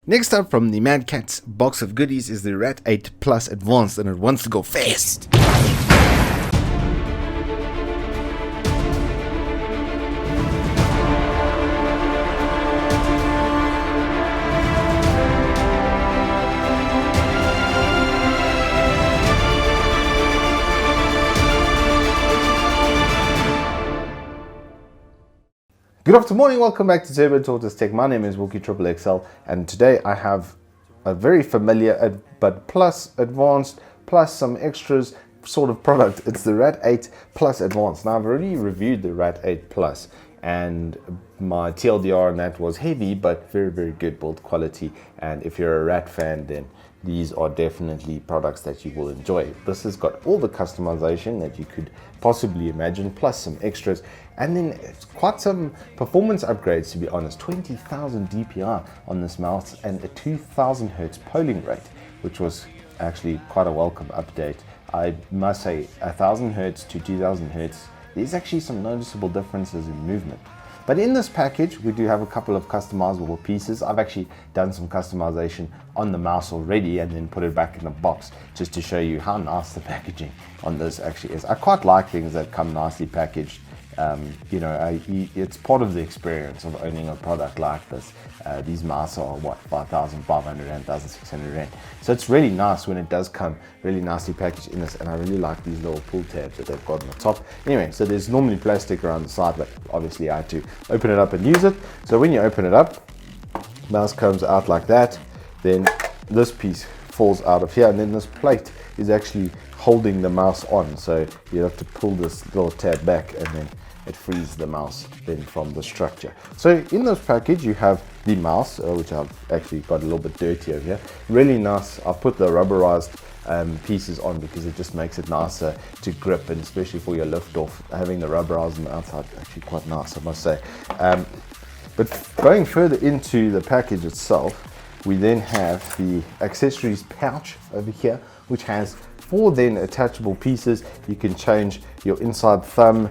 Next up from the Madcatz box of goodies is the R.A.T. Plus Advanced, and it wants to go fast. Good afternoon, welcome back to Turbo Tortoise Tech. My name is XXL, and today I have a very familiar but plus advanced plus some extras sort of product. It's the R.A.T. Plus Advanced. Now I've already reviewed the R.A.T. Plus, and my TLDR on that was heavy but very good build quality, and if you're a R.A.T. fan, then these are definitely products that you will enjoy. This has got all the customization that you could possibly imagine, plus some extras, and then it's quite some performance upgrades, to be honest. 20,000 DPI on this mouse and a 2000 Hertz polling rate, which was actually quite a welcome update. I must say, 1000 Hertz to 2000 Hertz, there's actually some noticeable differences in movement. But in this package, we do have a couple of customizable pieces. I've actually done some customization on the mouse already and then put it back in the box just to show you how nice the packaging on this actually is. I quite like things that come nicely packaged. It's part of the experience of owning a product like this. These mice are what, 5,500 Rand, 1,600 Rand. So it's really nice when it does come really nicely packaged in this, and I really like these little pull tabs that they've got on the top. Anyway, so there's normally plastic around the side, but obviously I had to open it up and use it. So when you open it up, mouse comes out like that, then this piece falls out of here, and then this plate is actually holding the mouse on. So you have to pull this little tab back, and then it frees the mouse then from the structure. So in this package you have the mouse, which I've actually got a little bit dirty over here. Really nice. I'll put the rubberized pieces on because it just makes it nicer to grip, and especially for your lift off, having the rubberized on the outside actually quite nice, I must say. But going further into the package itself, we then have the accessories pouch over here, which has 4 then attachable pieces. You can change your inside thumb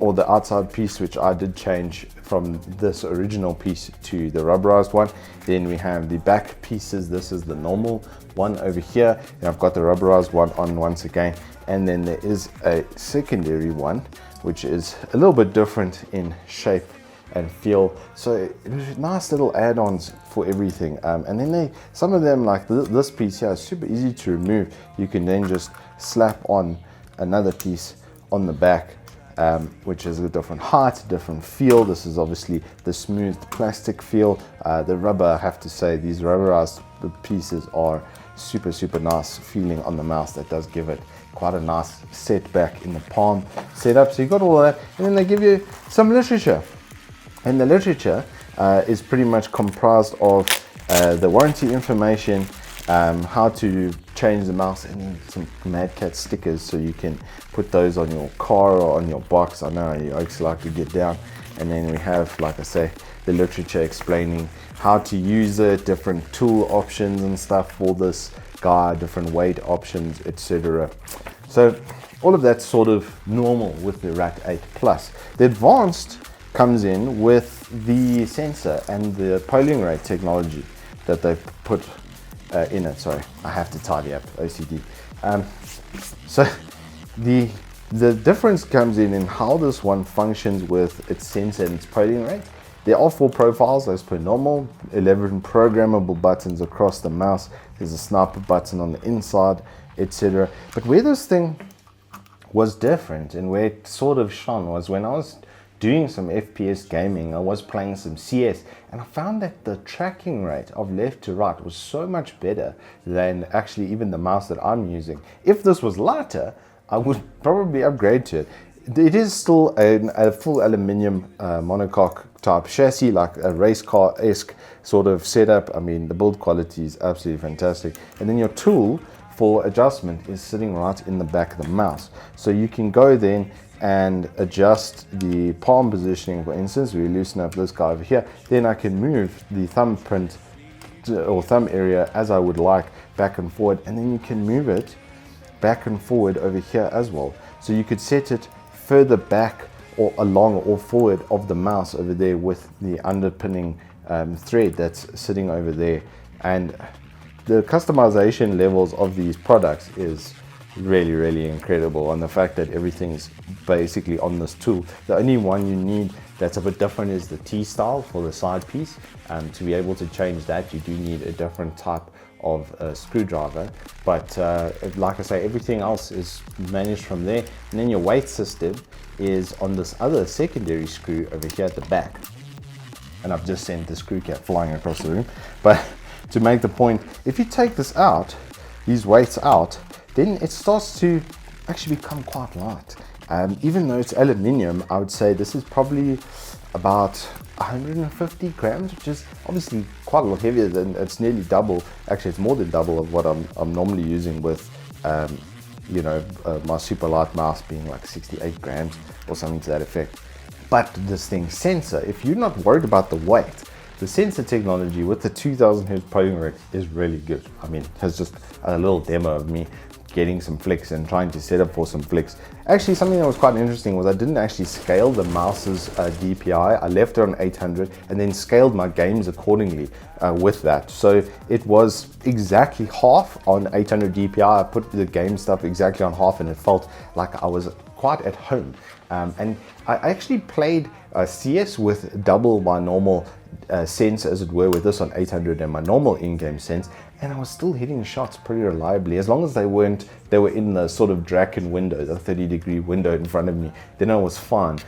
or the outside piece, which I did change from this original piece to the rubberized one. Then we have the back pieces. This is the normal one over here, and I've got the rubberized one on once again. And then there is a secondary one, which is a little bit different in shape and feel. So nice little add-ons for everything, and then some of them, like this piece here, is super easy to remove. You can then just slap on another piece on the back, which is a different height, different feel. This is obviously the smooth plastic feel. The rubber, I have to say, these rubberized pieces are super nice feeling on the mouse. That does give it quite a nice setback in the palm setup. So you got all of that, and then they give you some literature. And the literature is pretty much comprised of the warranty information, how to change the mouse, and then some Madcatz stickers, so you can put those on your car or on your box. I know you actually like to get down. And then we have, like I say, the literature explaining how to use it, different tool options and stuff for this guy, different weight options, etc. So all of that's sort of normal with the R.A.T. Plus. The advanced comes in with the sensor and the polling rate technology that they've put in it. Sorry, I have to tidy up, OCD. So the difference comes in how this one functions with its sensor and its polling rate. There are 4 profiles as per normal, 11 programmable buttons across the mouse. There's a sniper button on the inside, etc. But where this thing was different and where it sort of shone was when I was doing some FPS gaming. I was playing some CS, and I found that the tracking rate of left to right was so much better than actually even the mouse that I'm using. If this was lighter, I would probably upgrade to it. It is still a full aluminium monocoque type chassis, like a race car-esque sort of setup. I mean, the build quality is absolutely fantastic. And then your tool for adjustment is sitting right in the back of the mouse. So you can go then and adjust the palm positioning. For instance, we loosen up this guy over here, then I can move the thumbprint or thumb area as I would like, back and forward, and then you can move it back and forward over here as well. So you could set it further back or along or forward of the mouse over there with the underpinning thread that's sitting over there. And the customization levels of these products is really incredible, and the fact that everything's basically on this tool. The only one you need that's a bit different is the T-style for the side piece. To be able to change that, you do need a different type of screwdriver, but like I say, everything else is managed from there. And then your weight system is on this other secondary screw over here at the back, and I've just sent the screw cap flying across the room. But to make the point, if you take this out, these weights out, then it starts to actually become quite light. Even though it's aluminium, I would say this is probably about 150 grams, which is obviously quite a lot heavier than, it's nearly double. Actually, it's more than double of what I'm normally using with, you know, my super light mouse being like 68 grams or something to that effect. But this thing sensor, if you're not worried about the weight, the sensor technology with the 2000 Hz polling rate is really good. I mean, it's just a little demo of me getting some flicks and trying to set up for some flicks. Actually, something that was quite interesting was I didn't actually scale the mouse's DPI. I left it on 800 and then scaled my games accordingly with that. So it was exactly half on 800 DPI. I put the game stuff exactly on half, and it felt like I was quite at home. And I actually played CS with double my normal sense, as it were, with this on 800 and my normal in-game sense, and I was still hitting shots pretty reliably, as long as they were in the sort of Draken window, the 30-degree window in front of me. Then I was fine.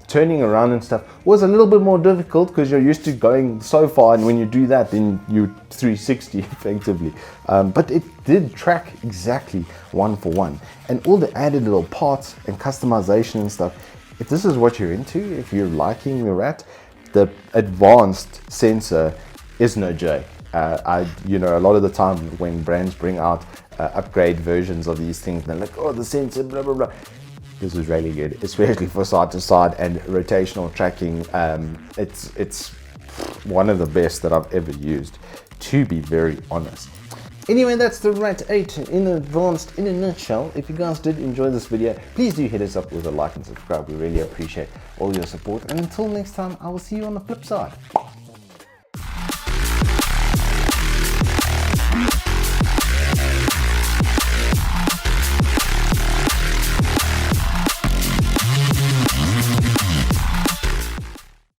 Turning around and stuff was a little bit more difficult because you're used to going so far, and when you do that, then you're 360 effectively. But it did track exactly 1-for-1, and all the added little parts and customization and stuff. If this is what you're into, if you're liking the R.A.T, the advanced sensor is no joke. You know, a lot of the time when brands bring out upgrade versions of these things, they're like, oh, the sensor, blah blah blah. This is really good, especially for side to side and rotational tracking. It's one of the best that I've ever used, to be very honest. Anyway, that's the R.A.T in advanced in a nutshell. If you guys did enjoy this video, please do hit us up with a like and subscribe. We really appreciate all your support. And until next time, I will see you on the flip side.